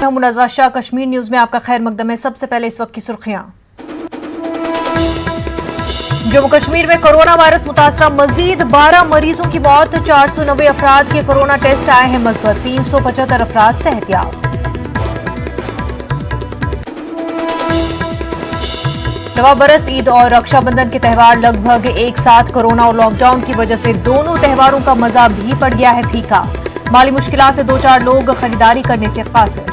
Munazza Shah, Kashmir news में आपका खैर मकदम है। सबसे पहले इस वक्त की सुर्खियां। जम्मू कश्मीर में कोरोना वायरस मुतासरा, मजीद 12 मरीजों की मौत, 490 अफराद के कोरोना टेस्ट आए हैं मस्बत, 375 अफराद सेहतियाब। नवा बरस, ईद और रक्षाबंधन के त्यौहार लगभग एक साथ। कोरोना और लॉकडाउन की वजह से दोनों त्योहारों का मजा भी पड़ गया है फीका। माली मुश्किलात से 2-4 लोग खरीदारी करने से कासिर।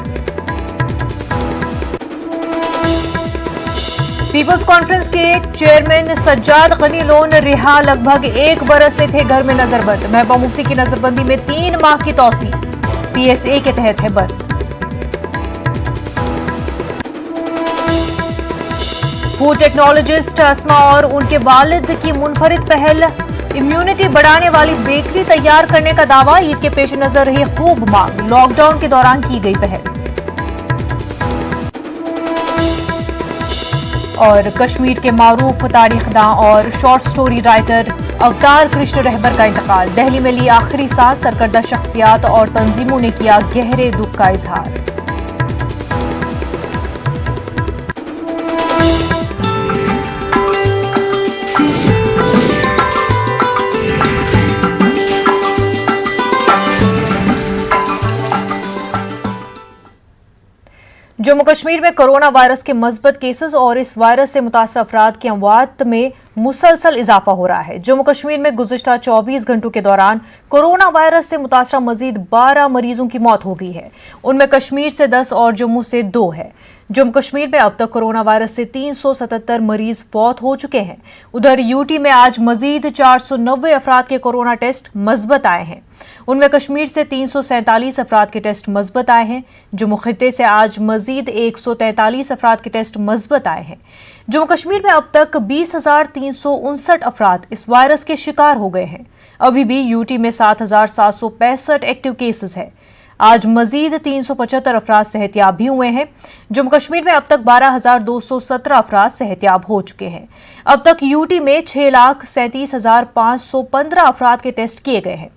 पीपल्स कॉन्फ्रेंस के चेयरमैन सज्जाद गनी लोन रिहा, लगभग 1 बरस से थे घर में नजरबंद। महबूबा मुफ्ती की नजरबंदी में 3 माह की तौसी, PSA के तहत है बंद। फूड टेक्नोलॉजिस्ट अस्मा और उनके वालिद की मुनफरिद पहल, इम्यूनिटी बढ़ाने वाली बेकरी तैयार करने का दावा। ईद के पेश नजर रही खूब मांग, लॉकडाउन के दौरान की गई पहल। और कश्मीर के मारूफ तारीखदां और शॉर्ट स्टोरी राइटर अवतार कृष्ण रहबर का इंतकाल। दिल्ली में ली आखिरी सांस, सरकर्दा शख्सियात और तंजीमों ने किया गहरे दुख का इजहार। जम्मू कश्मीर में कोरोना वायरस के मस्बत केसेस और इस वायरस से मुतासर अफराद की अमवात में मुसलसल इजाफा हो रहा है। जम्मू कश्मीर में गुज़िश्ता 24 घंटों के दौरान कोरोना वायरस से मुतासर मजीद 12 मरीजों की मौत हो गई है। उनमें कश्मीर से 10 और जम्मू से 2 है। जम्मू कश्मीर में अब तक कोरोना वायरस से 377 मरीज फौत हो चुके हैं। उधर यूटी में आज मजीद 490 अफराद के कोरोना टेस्ट मस्बत आए हैं। उनमें कश्मीर से 347 अफराद के टेस्ट मस्बत आए हैं। जम्मू खित्ते से आज मजीद 143 अफराद के टेस्ट मस्बत आए हैं। जम्मू कश्मीर में अब तक 20,359 अफराद इस वायरस के शिकार हो गए हैं। अभी भी यूटी में 7,765 एक्टिव केसेस है। आज मजीद 375 अफराद सेहतियाब भी हुए हैं। जम्मू कश्मीर में अब तक 12,217 अफराद सेहतियाब हो चुके हैं। अब तक यूटी में 6,37,515 अफराद के टेस्ट किए गए हैं।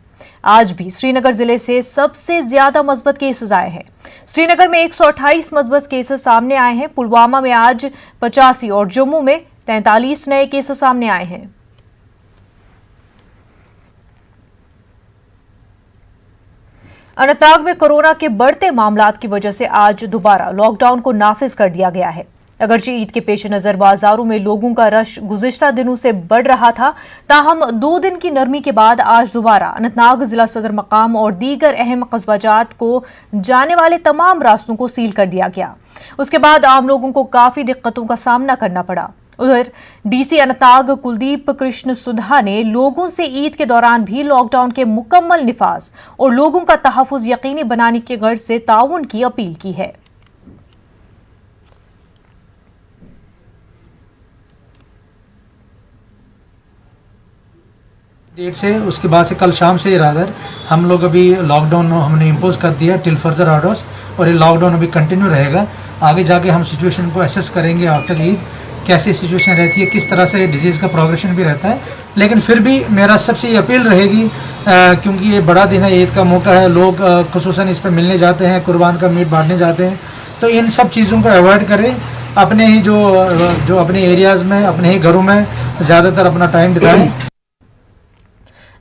आज भी श्रीनगर जिले से सबसे ज्यादा मस्बत केसेस आए हैं। श्रीनगर में 128 मस्बत केसेस सामने आए हैं। पुलवामा में आज 85 और जम्मू में 43 नए केसेस सामने आए हैं। अनंतनाग में कोरोना के बढ़ते मामलात की वजह से आज दोबारा लॉकडाउन को नाफिज कर दिया गया है। अगरचे ईद के पेश नजर बाजारों में लोगों का रश गुज़िश्ता दिनों से बढ़ रहा था, ताहम 2 दिन की नरमी के बाद आज दोबारा अनंतनाग जिला सदर मकाम और दीगर अहम कस्बाजात को जाने वाले तमाम रास्तों को सील कर दिया गया। उसके बाद आम लोगों को काफी दिक्कतों का सामना करना पड़ा। उधर डीसी अनंतनाग कुलदीप कृष्ण सुधा ने लोगों से ईद के दौरान भी लॉकडाउन के मुकम्मल निफाज और लोगों का तहफ़्फ़ुज़ यकीनी बनाने की गर्ज से ताउन की अपील की है। डेट से उसके बाद से कल शाम से रादर हम लोग अभी लॉकडाउन हमने इम्पोज कर दिया टिल फर्दर ऑर्डर्स, और ये लॉकडाउन अभी कंटिन्यू रहेगा। आगे जाके हम सिचुएशन को एसेस करेंगे आफ्टर ईद, कैसी सिचुएशन रहती है, किस तरह से डिजीज़ का प्रोग्रेशन भी रहता है। लेकिन फिर भी मेरा सबसे ये अपील रहेगी, क्योंकि ये बड़ा दिन है, ईद का मौका है, लोग खुसूसन इस पर मिलने जाते हैं, कुर्बान का मीट बांटने जाते हैं, तो इन सब चीज़ों को अवॉइड करें। अपने ही जो अपने एरियाज़ में, अपने ही घरों में ज़्यादातर अपना टाइम बिताएं।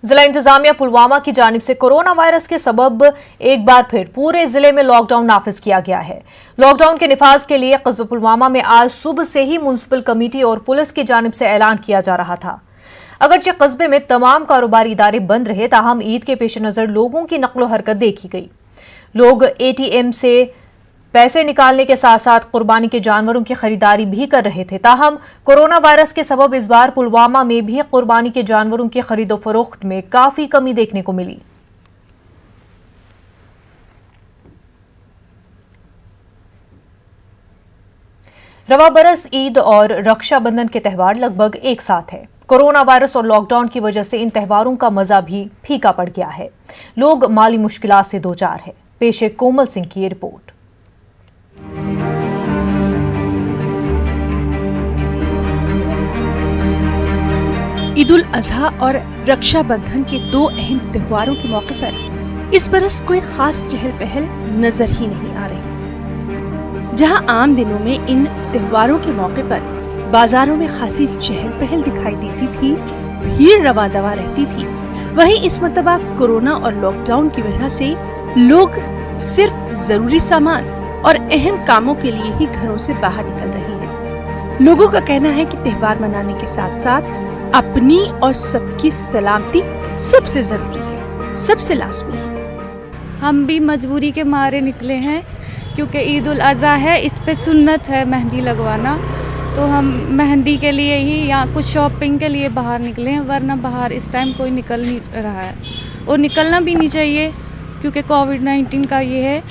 जिला इंतजामिया पुलवामा की जानिब से कोरोना वायरस के सबब एक बार फिर पूरे जिले में लॉकडाउन नाफिज किया गया है। लॉकडाउन के निफाज के लिए कस्बा पुलवामा में आज सुबह से ही म्युनिसिपल कमेटी और पुलिस की जानिब से ऐलान किया जा रहा था। अगरचे कस्बे में तमाम कारोबारी इदारे बंद रहे, ताहम ईद के पेश नजर लोगों की नकलो हरकत देखी गई। लोग ATM से पैसे निकालने के साथ साथ कुर्बानी के जानवरों की खरीदारी भी कर रहे थे। ताहम कोरोना वायरस के सबब इस बार पुलवामा में भी कुर्बानी के जानवरों की खरीदो फरोख्त में काफी कमी देखने को मिली। रवा बरस, ईद और रक्षाबंधन के त्यौहार लगभग एक साथ है। कोरोना वायरस और लॉकडाउन की वजह से इन त्यौहारों का मजा भी फीका पड़ गया है। लोग माली मुश्किलात से दो चार है। पेश है कोमल सिंह की रिपोर्ट। ईद उल अजहा और रक्षाबंधन के 2 अहम त्योहारों के मौके पर इस बरस कोई खास चहल पहल नजर ही नहीं आ रही। जहां आम दिनों में इन त्योहारों के मौके पर बाजारों में खासी चहल पहल दिखाई देती थी, भीड़ रवा दवा रहती थी, वहीं इस मर्तबा कोरोना और लॉकडाउन की वजह से लोग सिर्फ जरूरी सामान और अहम कामों के लिए ही घरों से बाहर निकल रहे हैं। लोगों का कहना है कि त्योहार मनाने के साथ साथ अपनी और सबकी सलामती सबसे जरूरी है, सबसे लाजमी है। हम भी मजबूरी के मारे निकले हैं क्योंकि ईद उल अज़हा है, इस पे सुन्नत है मेहंदी लगवाना, तो हम मेहंदी के लिए ही या कुछ शॉपिंग के लिए बाहर निकले हैं, वरना बाहर इस टाइम कोई निकल नहीं रहा है और निकलना भी नहीं चाहिए क्योंकि कोविड-19 का ये है,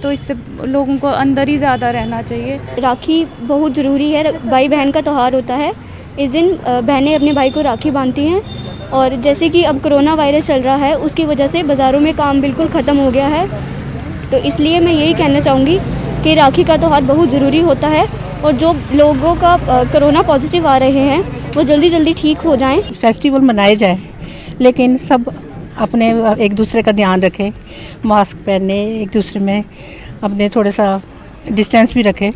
तो इससे लोगों को अंदर ही ज़्यादा रहना चाहिए। राखी बहुत ज़रूरी है, भाई बहन का त्यौहार होता है। इस दिन बहनें अपने भाई को राखी बांधती हैं और जैसे कि अब कोरोना वायरस चल रहा है, उसकी वजह से बाज़ारों में काम बिल्कुल ख़त्म हो गया है, तो इसलिए मैं यही कहना चाहूँगी कि राखी का त्यौहार बहुत ज़रूरी होता है और जो लोगों का कोरोना पॉजिटिव आ रहे हैं वो जल्दी जल्दी ठीक हो जाएं। फेस्टिवल मनाए जाए, लेकिन सब अपने एक दूसरे का ध्यान रखें, मास्क पहने, एक दूसरे में अपने थोड़ा सा डिस्टेंस भी रखें,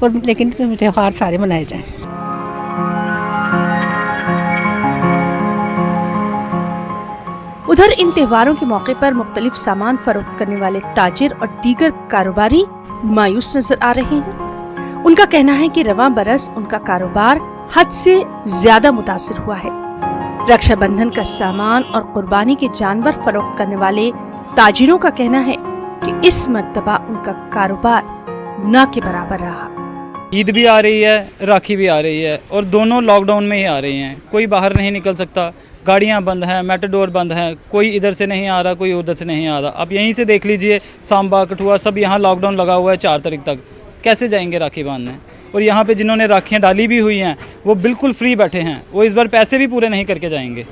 और लेकिन त्यौहार सारे मनाए जाएं। उधर इन त्योहारों के मौके पर मुख्तलिफ सामान फरोख्त करने वाले ताजिर और दीगर कारोबारी मायूस नजर आ रहे हैं। उनका कहना है कि रवां बरस उनका कारोबार हद से ज्यादा मुतासिर हुआ है। रक्षाबंधन का सामान और कुर्बानी के जानवर फरोख्त करने वाले ताजिरों का कहना है कि इस मर्तबा उनका कारोबार न के बराबर रहा। ईद भी आ रही है, राखी भी आ रही है और दोनों लॉकडाउन में ही आ रही हैं। कोई बाहर नहीं निकल सकता, गाड़ियां बंद हैं, मेटाडोर बंद हैं, कोई इधर से नहीं आ रहा, कोई उधर से नहीं आ रहा। अब यहीं से देख लीजिए, सांबा, कठुआ सब यहाँ लॉकडाउन लगा हुआ है 4 तारीख तक। कैसे जाएंगे राखी बांधने? और यहाँ पे जिन्होंने राखियाँ डाली भी हुई हैं वो बिल्कुल फ्री बैठे हैं, वो इस बार पैसे भी पूरे नहीं करके जाएंगे।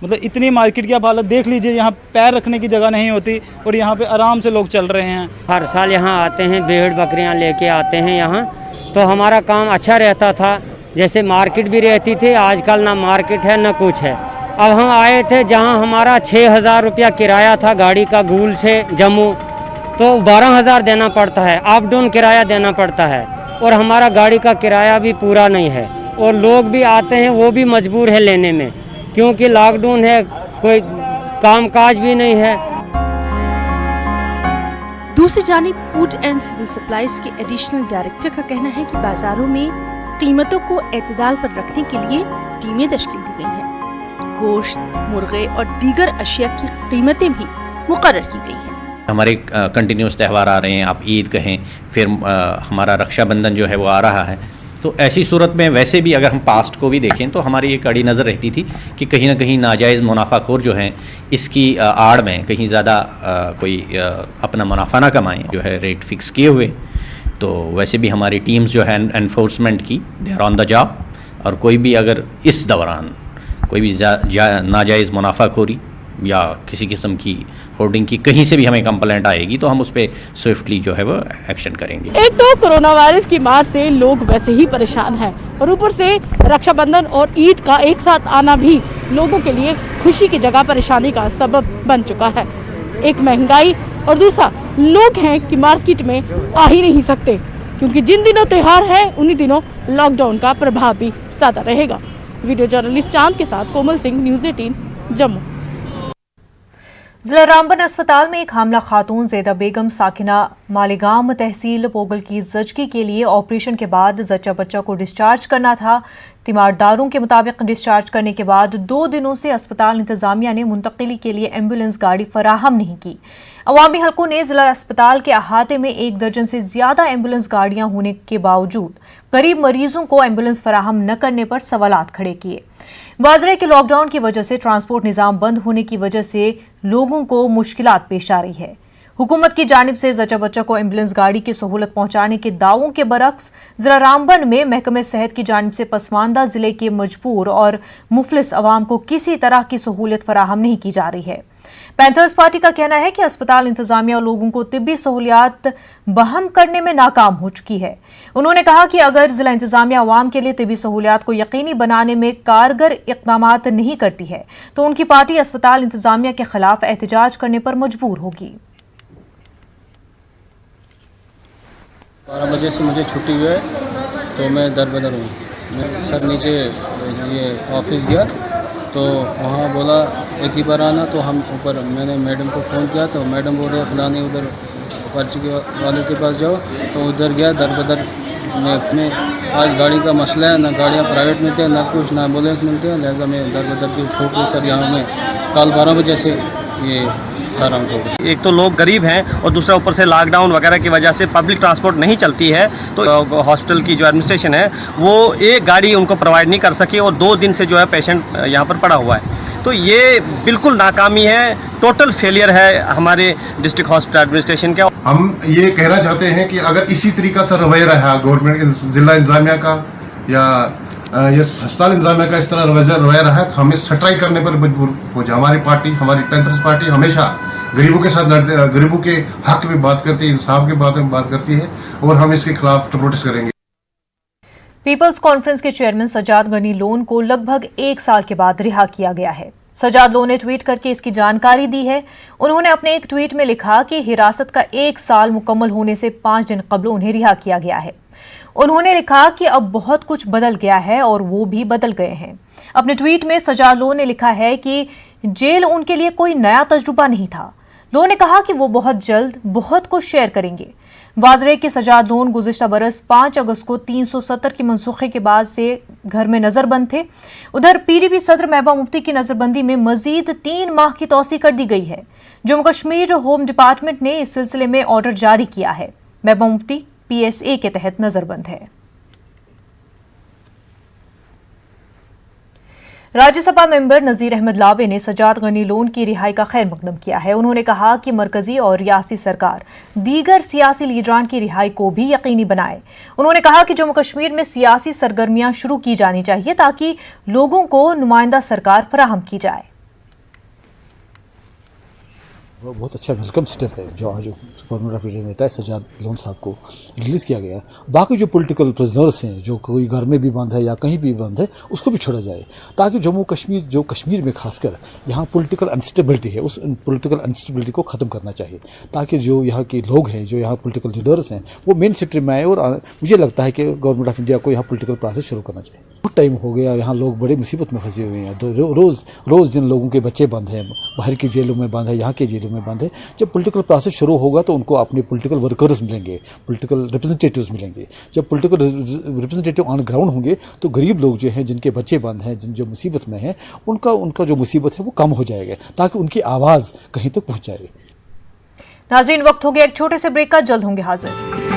मतलब इतनी मार्केट की आप हालत देख लीजिए, यहाँ पैर रखने की जगह नहीं होती और यहाँ पे आराम से लोग चल रहे हैं। हर साल यहाँ आते हैं, भेड़ बकरियाँ लेके आते हैं यहाँ, तो हमारा काम अच्छा रहता था। जैसे मार्केट भी रहती थी, आजकल ना मार्केट है ना कुछ है। अब हम आए थे जहाँ हमारा 6,000 रुपया किराया था गाड़ी का गूल से जम्मू, तो 12,000 देना पड़ता है, अप डाउन किराया देना पड़ता है और हमारा गाड़ी का किराया भी पूरा नहीं है। और लोग भी आते हैं वो भी मजबूर है लेने में, क्योंकि लॉकडाउन है, कोई कामकाज भी नहीं है। दूसरी जानिब फूड एंड सिविल सप्लाईज के एडिशनल डायरेक्टर का कहना है कि बाजारों में कीमतों को एतदाल पर रखने के लिए टीमें तश्कील दी गई हैं। गोश्त, मुर्गे और दीगर अशिया की कीमतें भी मुकर्रर की गई हैं। हमारे कंटिन्यूस त्यौहार आ रहे हैं, आप ईद कहें, फिर हमारा रक्षाबंधन जो है वो आ रहा है, तो ऐसी सूरत में वैसे भी अगर हम पास्ट को भी देखें तो हमारी एक कड़ी नज़र रहती थी कि कहीं ना कहीं नाजायज़ मुनाफाखोर जो हैं इसकी आड़ में कहीं ज़्यादा कोई अपना मुनाफा ना कमाएं, जो है रेट फिक्स किए हुए। तो वैसे भी हमारी टीम्स जो है एनफोर्समेंट की, they are on the job, और कोई भी अगर इस दौरान कोई भी नाजायज़ मुनाफाखोरी या किसी किस्म की होर्डिंग की कहीं से भी हमें कंप्लेंट आएगी तो हम उस पर स्विफ्टली जो है वो एक्शन करेंगे। एक तो कोरोना वायरस की मार से लोग वैसे ही परेशान हैं और ऊपर से रक्षाबंधन और ईद का एक साथ आना भी लोगों के लिए खुशी की जगह परेशानी का सबब बन चुका है। एक महंगाई और दूसरा लोग हैं कि मार्केट में आ ही नहीं सकते, क्योंकि जिन दिनों त्योहार है उन्हीं दिनों लॉकडाउन का प्रभाव भी ज्यादा रहेगा। वीडियो जर्नलिस्ट चांद के साथ कोमल सिंह, न्यूज़ 18 जम्मू। जिला रामबन अस्पताल में एक हामला खातून ज़ेदा बेगम साकिना मालेगाम तहसील पोगल की जचगी के लिए ऑपरेशन के बाद जच्चा बच्चा को डिस्चार्ज करना था। तीमारदारों के मुताबिक डिस्चार्ज करने के बाद 2 दिनों से अस्पताल इंतजामिया ने मुंतकिली के लिए एम्बुलेंस गाड़ी फराहम नहीं की। अवामी हलकों ने जिला अस्पताल के अहाते में 1 दर्जन से ज्यादा एम्बुलेंस गाड़ियां होने के बावजूद गरीब मरीजों को एम्बुलेंस फराहम न करने पर सवालात खड़े किए। वाज़ेह के लॉकडाउन की वजह से ट्रांसपोर्ट निजाम बंद होने की वजह से लोगों को मुश्किलात पेश आ रही है। हुकूमत की जानिब से जच्चा बच्चा को एम्बुलेंस गाड़ी की सहूलत पहुंचाने के दावों के बरक्स जिला रामबन में महकमे सेहत की जानिब से पसमानदा जिले के मजबूर और मुफलिस अवाम को किसी तरह की सहूलत फराहम नहीं की जा रही है। पैंथर्स पार्टी का कहना है कि अस्पताल इंतजामिया लोगों को तिब्बी सहूलियात बहम करने में नाकाम हो चुकी है। उन्होंने कहा कि अगर जिला इंतजामिया अवाम के लिए तिब्बी सहूलियात को यकीनी बनाने में कारगर इक़दामात नहीं करती है तो उनकी पार्टी अस्पताल इंतजामिया के खिलाफ एहतजाज करने पर मजबूर होगी। 12 बजे से मुझे छुट्टी हुई है तो मैं दर बदर हूँ। मैं सर नीचे ये ऑफिस गया तो वहाँ बोला एक ही बार आना, तो हम ऊपर मैंने मैडम को फ़ोन किया तो मैडम बोल रहे फलाने उधर पर्ची के वाले के पास जाओ, तो उधर गया दर बदर में अपने। आज गाड़ी का मसला है, ना गाड़ियाँ प्राइवेट मिलते हैं, ना कुछ ना एम्बुलेंस मिलते हैं, लिहाजा मैं दर बदर की ठोक ली सर। यहाँ में कल 12 बजे से ये एक तो लोग गरीब हैं और दूसरा ऊपर से लॉकडाउन वगैरह की वजह से पब्लिक ट्रांसपोर्ट नहीं चलती है, तो हॉस्पिटल की जो एडमिनिस्ट्रेशन है वो एक गाड़ी उनको प्रोवाइड नहीं कर सकी और 2 दिन से जो है पेशेंट यहाँ पर पड़ा हुआ है। तो ये बिल्कुल नाकामी है, टोटल फेलियर है हमारे डिस्ट्रिक्ट हॉस्पिटल एडमिनिस्ट्रेशन का। हम ये कहना चाहते हैं कि अगर इसी तरीका से रवैया रहा गवर्नमेंट जिला इंतजामिया का या ये अस्पताल इंतजामिया का इस तरह रवैया रहा है तो हमें सट्राई करने पर मजबूर हो जाए। हमारी पार्टी, हमारी पैंथर्स पार्टी हमेशा गरीबों के साथ लड़ते, गरीबों के हक में बात करती है, इंसाफ के बारे में बात करती है और हम इसके खिलाफ प्रोटेस्ट करेंगे। पीपल्स कॉन्फ्रेंस के चेयरमैन सजाद गनी लोन को लगभग 1 साल के बाद रिहा किया गया है। सजाद लोन ने ट्वीट करके इसकी जानकारी दी है। उन्होंने अपने एक ट्वीट में लिखा कि हिरासत का 1 साल मुकम्मल होने से 5 दिन कबल उन्हें रिहा किया गया है। उन्होंने लिखा कि अब बहुत कुछ बदल गया है और वो भी बदल गए हैं। अपने ट्वीट में सजाद लोन ने लिखा है कि जेल उनके लिए कोई नया तजुर्बा नहीं था। लोन ने कहा कि वो बहुत जल्द बहुत कुछ शेयर करेंगे। वाज़ेह कि सजाद लोन गुज़िश्ता बरस 5 अगस्त को 370 की मनसूखे के बाद से घर में नजरबंद थे। उधर PDP सदर महबूबा मुफ्ती की नजरबंदी में मजीद 3 माह की तौसी कर दी गई है। जम्मू कश्मीर होम डिपार्टमेंट ने इस सिलसिले में ऑर्डर जारी किया है। महबूबा मुफ्ती PSA के तहत नजरबंद है। राज्यसभा मेंबर नजीर अहमद लावे ने सजाद गनी लोन की रिहाई का खैर मकदम किया है। उन्होंने कहा कि मरकजी और रियासी सरकार दीगर सियासी लीडरान की रिहाई को भी यकीनी बनाए। उन्होंने कहा कि जम्मू कश्मीर में सियासी सरगर्मियां शुरू की जानी चाहिए ताकि लोगों को नुमाइंदा सरकार फराहम की जाए। बहुत अच्छा वेलकम स्टेप है जो आज गवर्नमेंट ऑफ इंडिया नेता है सजाद लोन साहब को रिलीज़ किया गया। बाकी जो पॉलिटिकल प्रिजनर्स हैं जो कोई घर में भी बंद है या कहीं भी बंद है उसको भी छोड़ा जाए ताकि जम्मू कश्मीर जो कश्मीर में खासकर यहाँ पॉलिटिकल अनस्टेबिलिटी है उस पॉलिटिकल अनस्टेबिलिटी को ख़त्म करना चाहिए ताकि जो यहाँ के लोग हैं जो यहाँ पॉलिटिकल लीडर्स हैं वो मेन स्ट्रीम में आए। और मुझे लगता है कि गवर्नमेंट ऑफ इंडिया को यहाँ पॉलिटिकल प्रोसेस शुरू करना चाहिए। बहुत टाइम हो गया यहाँ लोग बड़े मुसीबत में फंसे हुए हैं। तो रोज़ जिन लोगों के बच्चे बंद हैं, बाहर की जेलों में बंद है, यहाँ के जेलों में बंद है। जब पॉलिटिकल प्रोसेस शुरू होगा तो उनको अपने पॉलिटिकल वर्कर्स मिलेंगे, पॉलिटिकल रिप्रेजेंटेटिव्स मिलेंगे। जब पॉलिटिकल रिप्रेजेंटेटिव ऑन ग्राउंड होंगे तो गरीब लोग जो हैं जिनके बच्चे बंद हैं, जो मुसीबत में हैं, उनका जो मुसीबत है वो कम हो जाएगा ताकि उनकी आवाज़ कहीं तक पहुँच जाए। नाज़रीन, वक्त हो गया एक छोटे से ब्रेक का, जल्द होंगे हाजिर।